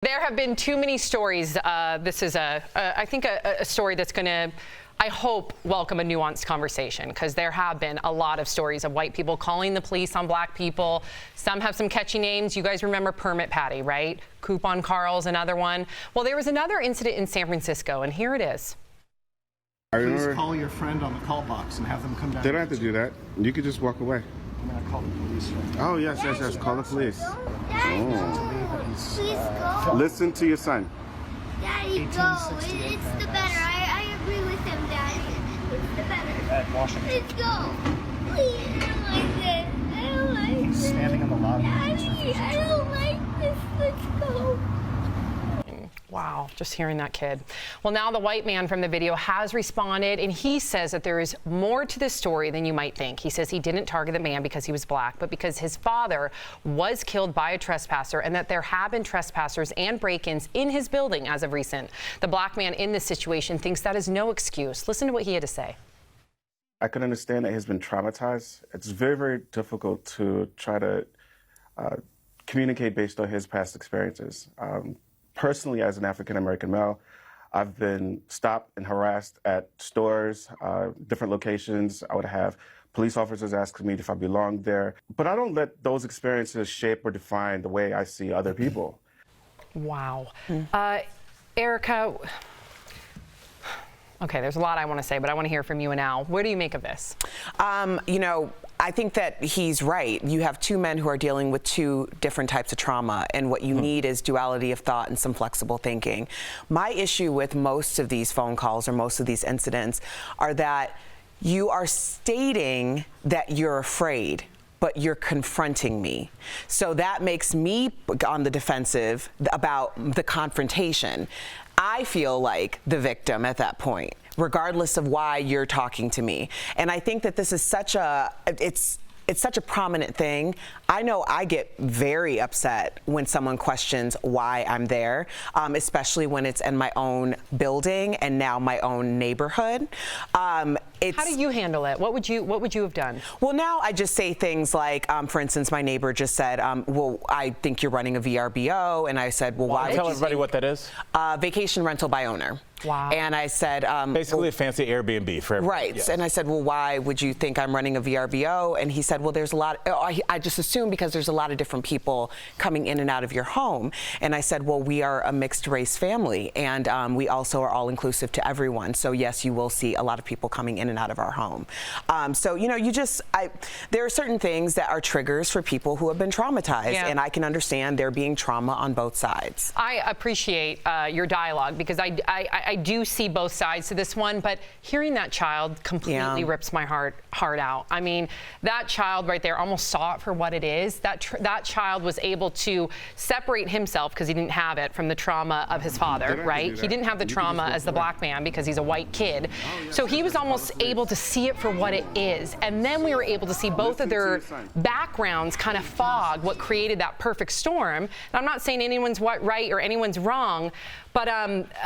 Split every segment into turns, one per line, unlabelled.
There have been too many stories. This is I think a story that's going to, I hope, welcome a nuanced conversation, because there have been a lot of stories of white people calling the police on black people. Some have some catchy names. You guys remember Permit Patty, right? Coupon Carl's another one. Well, there was another incident in San Francisco, and here it is.
Please call your friend on the call box and have them come down.
They don't have to do that. You could just walk away.
I'm going to call the police right now.
Oh, yes. Call the police.
Please go.
Listen to your son.
Daddy, go. It's the better. I agree with him, Daddy. It's the better.
At Washington.
Let's go. Please, I don't like this. I don't like
He's
this.
standing in the lobby.
Daddy, I don't like this. Let's go.
Wow, just hearing that kid. Well, now the white man from the video has responded, and he says that there is more to this story than you might think. He says he didn't target the man because he was black, but because his father was killed by a trespasser, and that there have been trespassers and break-ins in his building as of recent. The black man in this situation thinks that is no excuse. Listen to what he had to say.
I can understand that he's been traumatized. It's very, very difficult to try to communicate based on his past experiences. Personally, as an African-American male, I've been stopped and harassed at stores, different locations. I would have police officers asking me if I belonged there. But I don't let those experiences shape or define the way I see other people.
Wow. Erica, okay, there's a lot I want to say, but I want to hear from you and Al. What do you make of this?
You know, I think that he's right. You have two men who are dealing with two different types of trauma, and what you need is duality of thought and some flexible thinking. My issue with most of these phone calls or most of these incidents are that you are stating that you're afraid, but you're confronting me. So that makes me on the defensive about the confrontation. I feel like the victim at that point, regardless of why you're talking to me. And I think that this is such a, it's such a prominent thing. I know I get very upset when someone questions why I'm there, especially when it's in my own building and now my own neighborhood.
How do you handle it? What would you have done?
Well, now I just say things like, for instance, my neighbor just said, well, I think you're running a VRBO. And I said, well, why?
Tell everybody what that is.
Vacation rental by owner.
Wow.
And I said,
basically a fancy Airbnb for everybody.
Right.
Yes.
And I said, well, why would you think I'm running a VRBO? And he said, well, there's a lot. I just assume because there's a lot of different people coming in and out of your home. And I said, well, we are a mixed race family, and we also are all inclusive to everyone. So yes, you will see a lot of people coming in and out of our home. So, you know, there are certain things that are triggers for people who have been traumatized, and I can understand there being trauma on both sides.
I appreciate your dialogue, because I do see both sides to this one, but hearing that child completely rips my heart out. I mean, that child right there almost saw it for what it is. That child was able to separate himself, because he didn't have it, from the trauma of his father, right? He didn't have the trauma as the black man because he's a white kid. So he was almost able to see it for what it is. And then we were able to see both of their backgrounds kind of fog what created that perfect storm. And I'm not saying anyone's right or anyone's wrong, but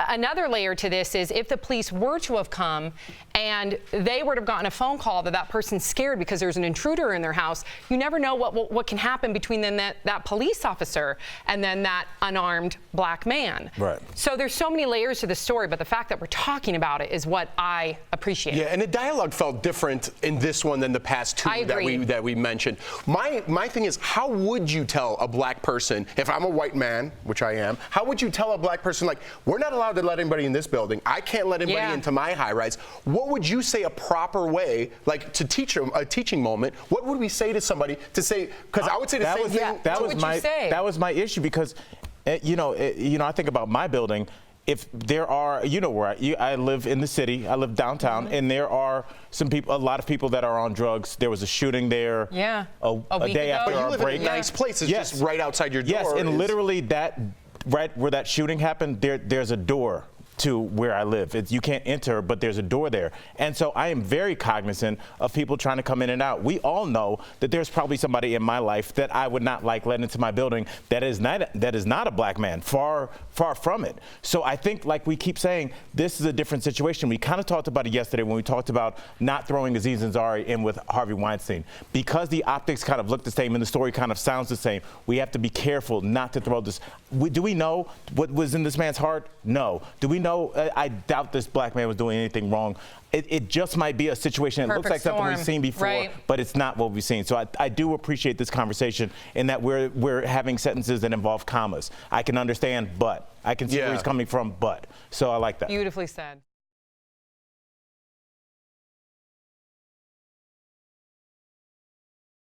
another layer to this is, if the police were to have come and they would have gotten a phone call that that person's scared because there's an intruder in their house, you never know what can happen between then that police officer and then that unarmed black man.
Right.
So there's so many layers to the story, but the fact that we're talking about it is what I appreciate.
Yeah, and the dialogue felt different in this one than the past two that we mentioned. My thing is, how would you tell a black person, if I'm a white man, which I am, how would you tell a black person, like, we're not allowed to let anybody in this building, I can't let anybody into my high-rise? What would you say a proper way, like, to teach them a teaching moment? What would we say to somebody to say, because I would say the same thing.
That was my issue, because you know, I think about my building. If there are, you know, where I live in the city, I live downtown, and there are a lot of people that are on drugs. There was a shooting there.
Yeah.
A day after
but you
our
live
break.
in a nice place. It's just right outside your door.
Yes, and literally right where that shooting happened, there's a door to where I live. You can't enter, but there's a door there. And so I am very cognizant of people trying to come in and out. We all know that there's probably somebody in my life that I would not like let into my building that is not a black man, far from it. So I think, like we keep saying, this is a different situation. We kind of talked about it yesterday when we talked about not throwing Aziz Ansari in with Harvey Weinstein. Because the optics kind of look the same and the story kind of sounds the same, we have to be careful not to throw this. Do we know what was in this man's heart? No. Do we know? I doubt this black man was doing anything wrong. It just might be a situation that looks like something we've seen before,
right,
but it's not what we've seen. So I do appreciate this conversation in that we're having sentences that involve commas. I can understand, but. I can see where he's coming from, but. So I like that.
Beautifully said.